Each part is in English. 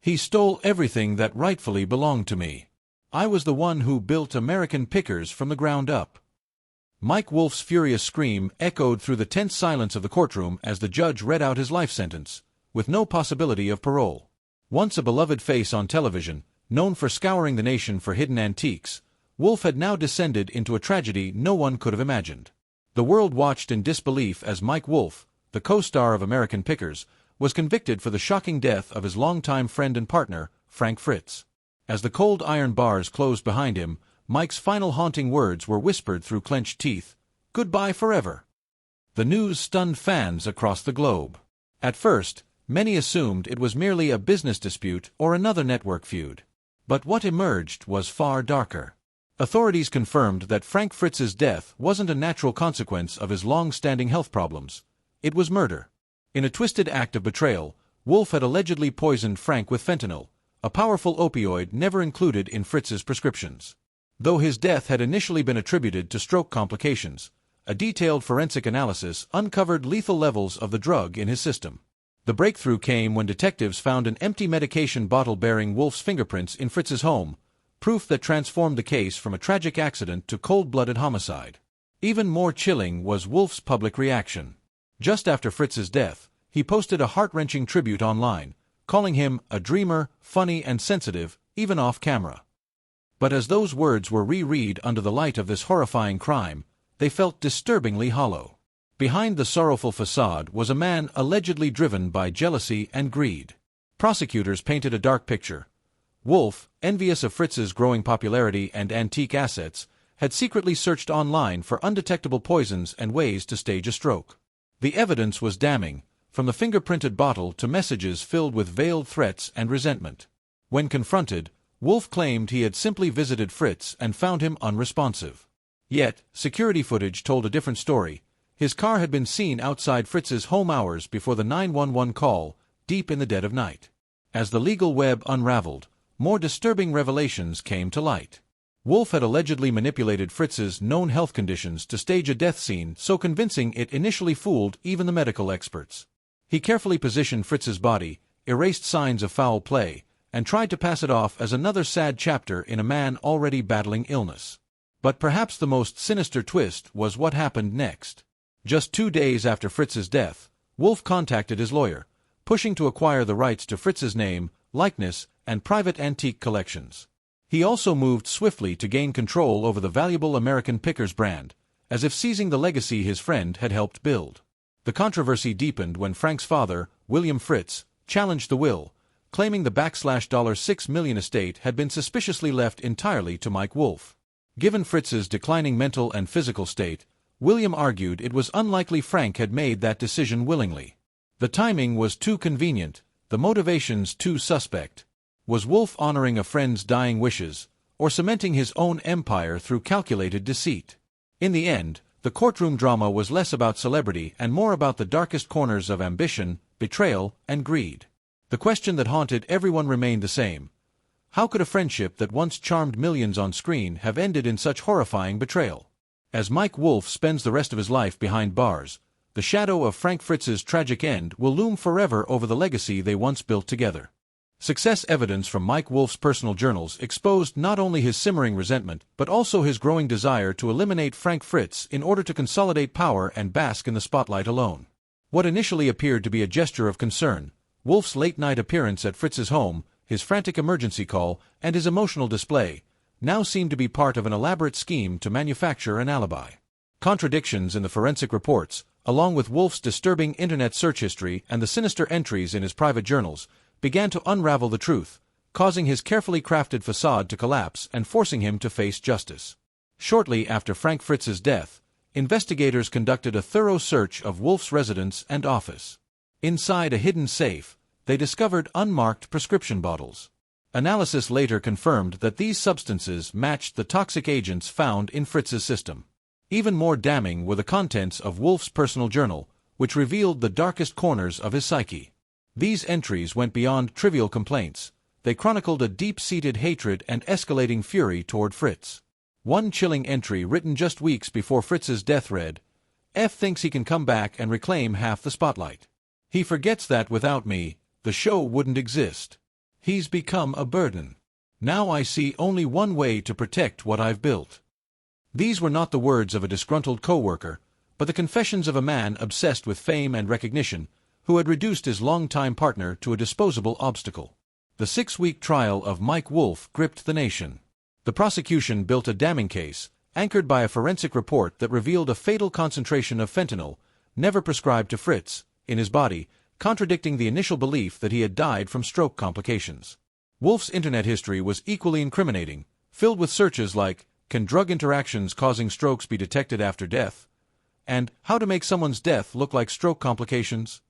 He stole everything that rightfully belonged to me. I was the one who built American Pickers from the ground up." Mike Wolfe's furious scream echoed through the tense silence of the courtroom as the judge read out his life sentence, with no possibility of parole. Once a beloved face on television, known for scouring the nation for hidden antiques, Wolfe had now descended into a tragedy no one could have imagined. The world watched in disbelief as Mike Wolfe, the co-star of American Pickers, was convicted for the shocking death of his longtime friend and partner, Frank Fritz. As the cold iron bars closed behind him, Mike's final haunting words were whispered through clenched teeth, "Goodbye forever." The news stunned fans across the globe. At first, many assumed it was merely a business dispute or another network feud. But what emerged was far darker. Authorities confirmed that Frank Fritz's death wasn't a natural consequence of his long-standing health problems. It was murder. In a twisted act of betrayal, Wolfe had allegedly poisoned Frank with fentanyl, a powerful opioid never included in Fritz's prescriptions. Though his death had initially been attributed to stroke complications, a detailed forensic analysis uncovered lethal levels of the drug in his system. The breakthrough came when detectives found an empty medication bottle bearing Wolfe's fingerprints in Fritz's home, proof that transformed the case from a tragic accident to cold-blooded homicide. Even more chilling was Wolfe's public reaction. Just after Fritz's death, he posted a heart-wrenching tribute online, calling him a dreamer, funny and sensitive, even off-camera. But as those words were reread under the light of this horrifying crime, they felt disturbingly hollow. Behind the sorrowful facade was a man allegedly driven by jealousy and greed. Prosecutors painted a dark picture. Wolfe, envious of Fritz's growing popularity and antique assets, had secretly searched online for undetectable poisons and ways to stage a stroke. The evidence was damning, from the fingerprinted bottle to messages filled with veiled threats and resentment. When confronted, Wolfe claimed he had simply visited Fritz and found him unresponsive. Yet, security footage told a different story. His car had been seen outside Fritz's home hours before the 911 call, deep in the dead of night. As the legal web unraveled, more disturbing revelations came to light. Wolfe had allegedly manipulated Fritz's known health conditions to stage a death scene so convincing it initially fooled even the medical experts. He carefully positioned Fritz's body, erased signs of foul play, and tried to pass it off as another sad chapter in a man already battling illness. But perhaps the most sinister twist was what happened next. Just 2 days after Fritz's death, Wolfe contacted his lawyer, pushing to acquire the rights to Fritz's name, likeness, and private antique collections. He also moved swiftly to gain control over the valuable American Pickers brand, as if seizing the legacy his friend had helped build. The controversy deepened when Frank's father, William Fritz, challenged the will, claiming the $6 million estate had been suspiciously left entirely to Mike Wolfe. Given Fritz's declining mental and physical state, William argued it was unlikely Frank had made that decision willingly. The timing was too convenient, the motivations too suspect. Was Wolfe honoring a friend's dying wishes, or cementing his own empire through calculated deceit? In the end, the courtroom drama was less about celebrity and more about the darkest corners of ambition, betrayal, and greed. The question that haunted everyone remained the same. How could a friendship that once charmed millions on screen have ended in such horrifying betrayal? As Mike Wolfe spends the rest of his life behind bars, the shadow of Frank Fritz's tragic end will loom forever over the legacy they once built together. Success evidence from Mike Wolfe's personal journals exposed not only his simmering resentment but also his growing desire to eliminate Frank Fritz in order to consolidate power and bask in the spotlight alone. What initially appeared to be a gesture of concern, Wolfe's late-night appearance at Fritz's home, his frantic emergency call, and his emotional display, now seemed to be part of an elaborate scheme to manufacture an alibi. Contradictions in the forensic reports, along with Wolfe's disturbing internet search history and the sinister entries in his private journals, began to unravel the truth, causing his carefully crafted facade to collapse and forcing him to face justice. Shortly after Frank Fritz's death, investigators conducted a thorough search of Wolfe's residence and office. Inside a hidden safe, they discovered unmarked prescription bottles. Analysis later confirmed that these substances matched the toxic agents found in Fritz's system. Even more damning were the contents of Wolfe's personal journal, which revealed the darkest corners of his psyche. These entries went beyond trivial complaints. They chronicled a deep-seated hatred and escalating fury toward Fritz. One chilling entry written just weeks before Fritz's death read, "F thinks he can come back and reclaim half the spotlight. He forgets that without me, the show wouldn't exist." He's become a burden. Now I see only one way to protect what I've built." These were not the words of a disgruntled co-worker, but the confessions of a man obsessed with fame and recognition, who had reduced his longtime partner to a disposable obstacle. The 6-week trial of Mike Wolfe gripped the nation. The prosecution built a damning case, anchored by a forensic report that revealed a fatal concentration of fentanyl, never prescribed to Fritz, in his body, contradicting the initial belief that he had died from stroke complications. Wolfe's internet history was equally incriminating, filled with searches like, "Can drug interactions causing strokes be detected after death?" and "How to make someone's death look like stroke complications?"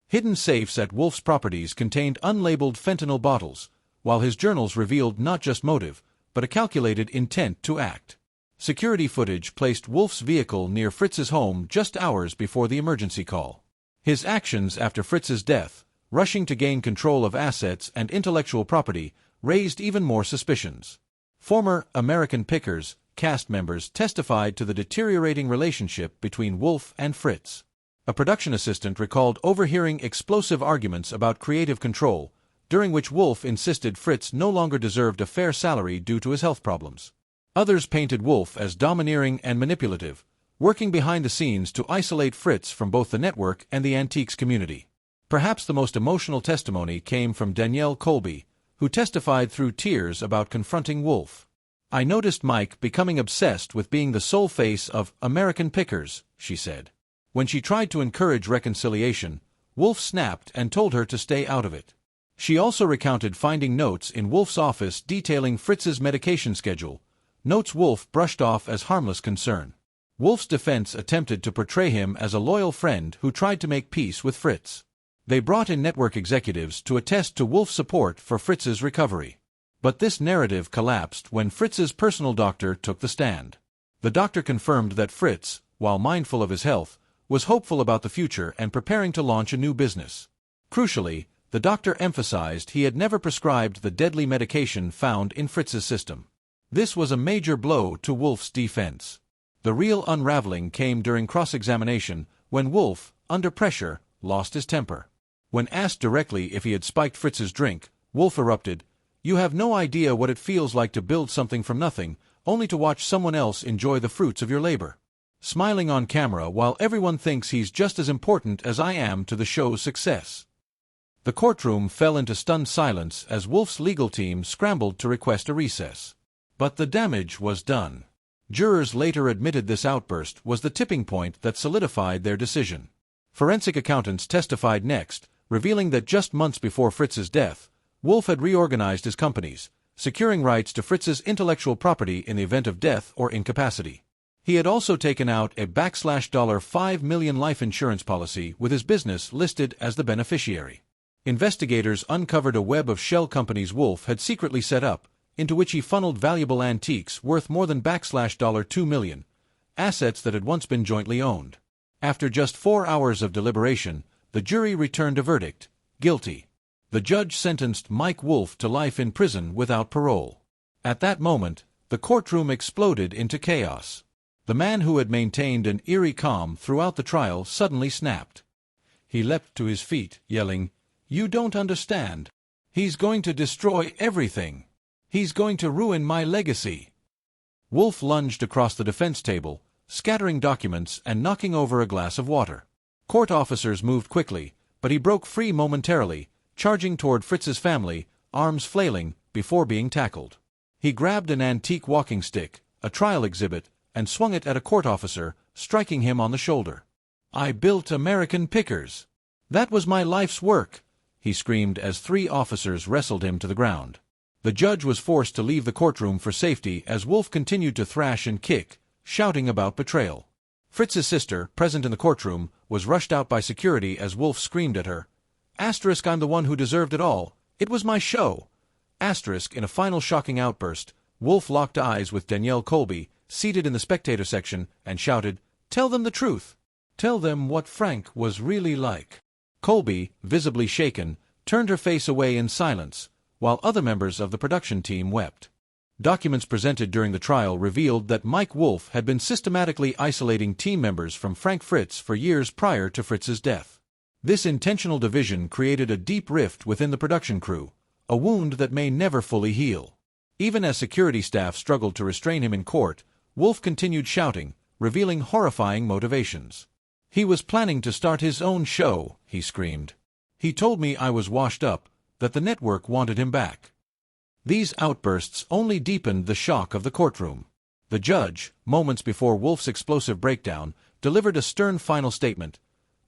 Hidden safes at Wolfe's properties contained unlabeled fentanyl bottles, while his journals revealed not just motive, but a calculated intent to act. Security footage placed Wolfe's vehicle near Fritz's home just hours before the emergency call. His actions after Fritz's death, rushing to gain control of assets and intellectual property, raised even more suspicions. Former American Pickers cast members testified to the deteriorating relationship between Wolfe and Fritz. A production assistant recalled overhearing explosive arguments about creative control, during which Wolfe insisted Fritz no longer deserved a fair salary due to his health problems. Others painted Wolfe as domineering and manipulative, working behind the scenes to isolate Fritz from both the network and the antiques community. Perhaps the most emotional testimony came from Danielle Colby, who testified through tears about confronting Wolfe. "I noticed Mike becoming obsessed with being the sole face of American Pickers," she said. When she tried to encourage reconciliation, Wolfe snapped and told her to stay out of it. She also recounted finding notes in Wolfe's office detailing Fritz's medication schedule, notes Wolfe brushed off as harmless concern. Wolfe's defense attempted to portray him as a loyal friend who tried to make peace with Fritz. They brought in network executives to attest to Wolfe's support for Fritz's recovery. But this narrative collapsed when Fritz's personal doctor took the stand. The doctor confirmed that Fritz, while mindful of his health, was hopeful about the future and preparing to launch a new business. Crucially, the doctor emphasized he had never prescribed the deadly medication found in Fritz's system. This was a major blow to Wolfe's defense. The real unraveling came during cross-examination, when Wolfe, under pressure, lost his temper. When asked directly if he had spiked Fritz's drink, Wolfe erupted, "You have no idea what it feels like to build something from nothing, only to watch someone else enjoy the fruits of your labor." Smiling on camera while everyone thinks he's just as important as I am to the show's success. The courtroom fell into stunned silence as Wolfe's legal team scrambled to request a recess. But the damage was done. Jurors later admitted this outburst was the tipping point that solidified their decision. Forensic accountants testified next, revealing that just months before Fritz's death, Wolfe had reorganized his companies, securing rights to Fritz's intellectual property in the event of death or incapacity. He had also taken out a $5 million life insurance policy with his business listed as the beneficiary. Investigators uncovered a web of shell companies Wolfe had secretly set up, into which he funneled valuable antiques worth more than $2 million, assets that had once been jointly owned. After just 4 hours of deliberation, the jury returned a verdict, guilty. The judge sentenced Mike Wolfe to life in prison without parole. At that moment, the courtroom exploded into chaos. The man who had maintained an eerie calm throughout the trial suddenly snapped. He leapt to his feet, yelling, "You don't understand. He's going to destroy everything. He's going to ruin my legacy." Wolfe lunged across the defense table, scattering documents and knocking over a glass of water. Court officers moved quickly, but he broke free momentarily, charging toward Fritz's family, arms flailing, before being tackled. He grabbed an antique walking stick, a trial exhibit, and swung it at a court officer, striking him on the shoulder. "I built American Pickers. That was my life's work," he screamed as 3 officers wrestled him to the ground. The judge was forced to leave the courtroom for safety as Wolfe continued to thrash and kick, shouting about betrayal. Fritz's sister, present in the courtroom, was rushed out by security as Wolfe screamed at her, "I'm the one who deserved it all. It was my show." In a final shocking outburst, Wolfe locked eyes with Danielle Colby, seated in the spectator section, and shouted, "Tell them the truth. Tell them what Frank was really like." Colby, visibly shaken, turned her face away in silence, while other members of the production team wept. Documents presented during the trial revealed that Mike Wolfe had been systematically isolating team members from Frank Fritz for years prior to Fritz's death. This intentional division created a deep rift within the production crew, a wound that may never fully heal. Even as security staff struggled to restrain him in court, Wolfe continued shouting, revealing horrifying motivations. "He was planning to start his own show," he screamed. "He told me I was washed up, that the network wanted him back." These outbursts only deepened the shock of the courtroom. The judge, moments before Wolfe's explosive breakdown, delivered a stern final statement.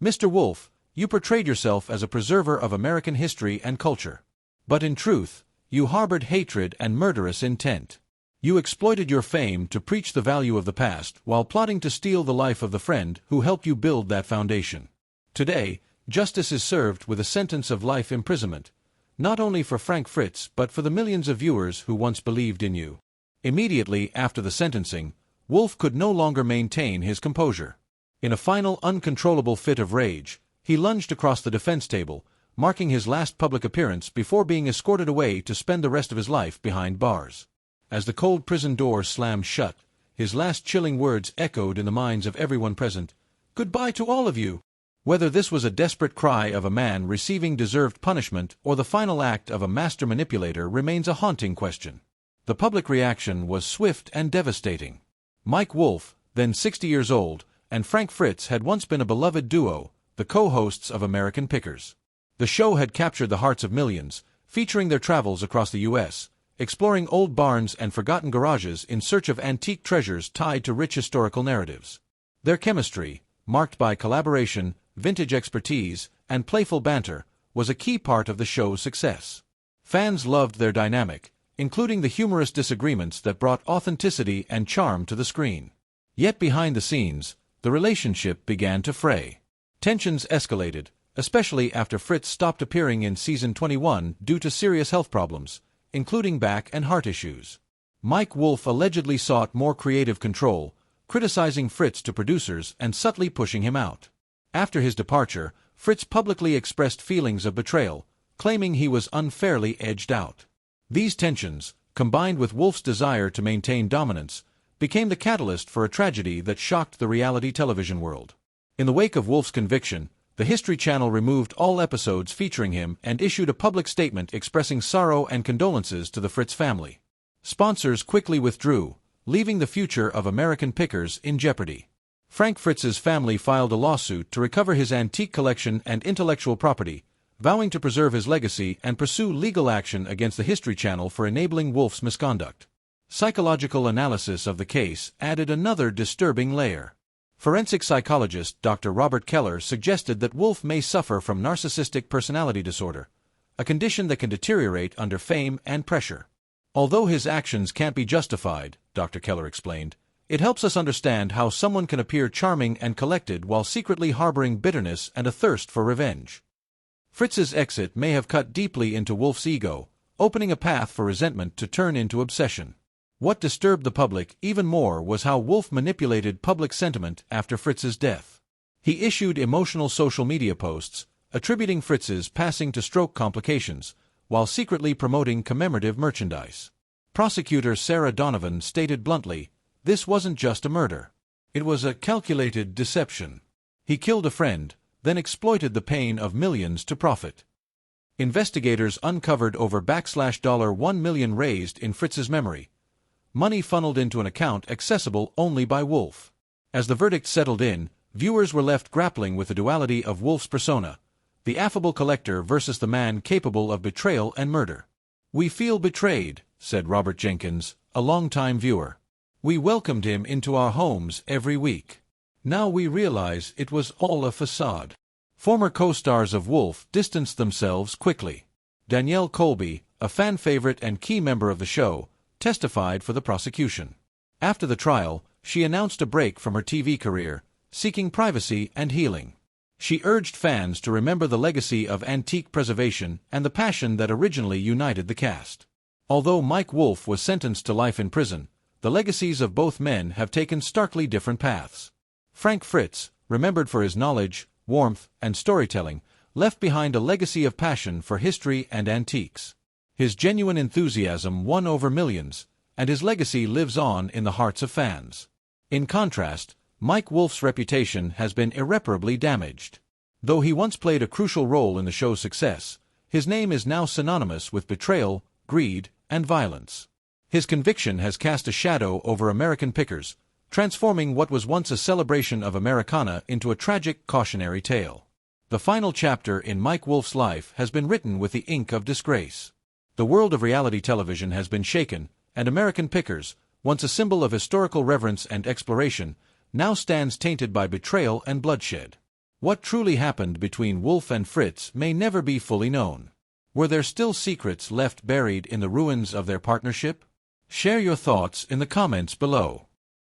"Mr. Wolfe, you portrayed yourself as a preserver of American history and culture. But in truth, you harbored hatred and murderous intent. You exploited your fame to preach the value of the past while plotting to steal the life of the friend who helped you build that foundation. Today, justice is served with a sentence of life imprisonment, not only for Frank Fritz but for the millions of viewers who once believed in you." Immediately after the sentencing, Wolfe could no longer maintain his composure. In a final uncontrollable fit of rage, he lunged across the defense table, marking his last public appearance before being escorted away to spend the rest of his life behind bars. As the cold prison door slammed shut, his last chilling words echoed in the minds of everyone present. "Goodbye to all of you." Whether this was a desperate cry of a man receiving deserved punishment or the final act of a master manipulator remains a haunting question. The public reaction was swift and devastating. Mike Wolfe, then 60 years old, and Frank Fritz had once been a beloved duo, the co-hosts of American Pickers. The show had captured the hearts of millions, featuring their travels across the U.S., exploring old barns and forgotten garages in search of antique treasures tied to rich historical narratives. Their chemistry, marked by collaboration, vintage expertise, and playful banter, was a key part of the show's success. Fans loved their dynamic, including the humorous disagreements that brought authenticity and charm to the screen. Yet behind the scenes, the relationship began to fray. Tensions escalated, especially after Fritz stopped appearing in season 21 due to serious health problems, including back and heart issues. Mike Wolfe allegedly sought more creative control, criticizing Fritz to producers and subtly pushing him out. After his departure, Fritz publicly expressed feelings of betrayal, claiming he was unfairly edged out. These tensions, combined with Wolfe's desire to maintain dominance, became the catalyst for a tragedy that shocked the reality television world. In the wake of Wolfe's conviction, the History Channel removed all episodes featuring him and issued a public statement expressing sorrow and condolences to the Fritz family. Sponsors quickly withdrew, leaving the future of American Pickers in jeopardy. Frank Fritz's family filed a lawsuit to recover his antique collection and intellectual property, vowing to preserve his legacy and pursue legal action against the History Channel for enabling Wolfe's misconduct. Psychological analysis of the case added another disturbing layer. Forensic psychologist Dr. Robert Keller suggested that Wolfe may suffer from narcissistic personality disorder, a condition that can deteriorate under fame and pressure. Although his actions can't be justified, Dr. Keller explained, it helps us understand how someone can appear charming and collected while secretly harboring bitterness and a thirst for revenge. Fritz's exit may have cut deeply into Wolfe's ego, opening a path for resentment to turn into obsession. What disturbed the public even more was how Wolfe manipulated public sentiment after Fritz's death. He issued emotional social media posts, attributing Fritz's passing to stroke complications, while secretly promoting commemorative merchandise. Prosecutor Sarah Donovan stated bluntly, "This wasn't just a murder. It was a calculated deception. He killed a friend, then exploited the pain of millions to profit." Investigators uncovered over $1 million raised in Fritz's memory, money funneled into an account accessible only by Wolfe. As the verdict settled in, viewers were left grappling with the duality of Wolfe's persona, the affable collector versus the man capable of betrayal and murder. "We feel betrayed," said Robert Jenkins, a longtime viewer. "We welcomed him into our homes every week. Now we realize it was all a facade." Former co-stars of Wolfe distanced themselves quickly. Danielle Colby, a fan favorite and key member of the show, testified for the prosecution. After the trial, she announced a break from her TV career, seeking privacy and healing. She urged fans to remember the legacy of antique preservation and the passion that originally united the cast. Although Mike Wolfe was sentenced to life in prison, the legacies of both men have taken starkly different paths. Frank Fritz, remembered for his knowledge, warmth, and storytelling, left behind a legacy of passion for history and antiques. His genuine enthusiasm won over millions, and his legacy lives on in the hearts of fans. In contrast, Mike Wolfe's reputation has been irreparably damaged. Though he once played a crucial role in the show's success, His name is now synonymous with betrayal, greed, and violence. His conviction has cast a shadow over American pickers, transforming what was once a celebration of Americana into a tragic cautionary tale. The final chapter in Mike Wolfe's life has been written with the ink of disgrace. The world of reality television has been shaken, and American pickers, once a symbol of historical reverence and exploration, now stands tainted by betrayal and bloodshed. What truly happened between Wolfe and Fritz may never be fully known. Were there still secrets left buried in the ruins of their partnership? Share your thoughts in the comments below.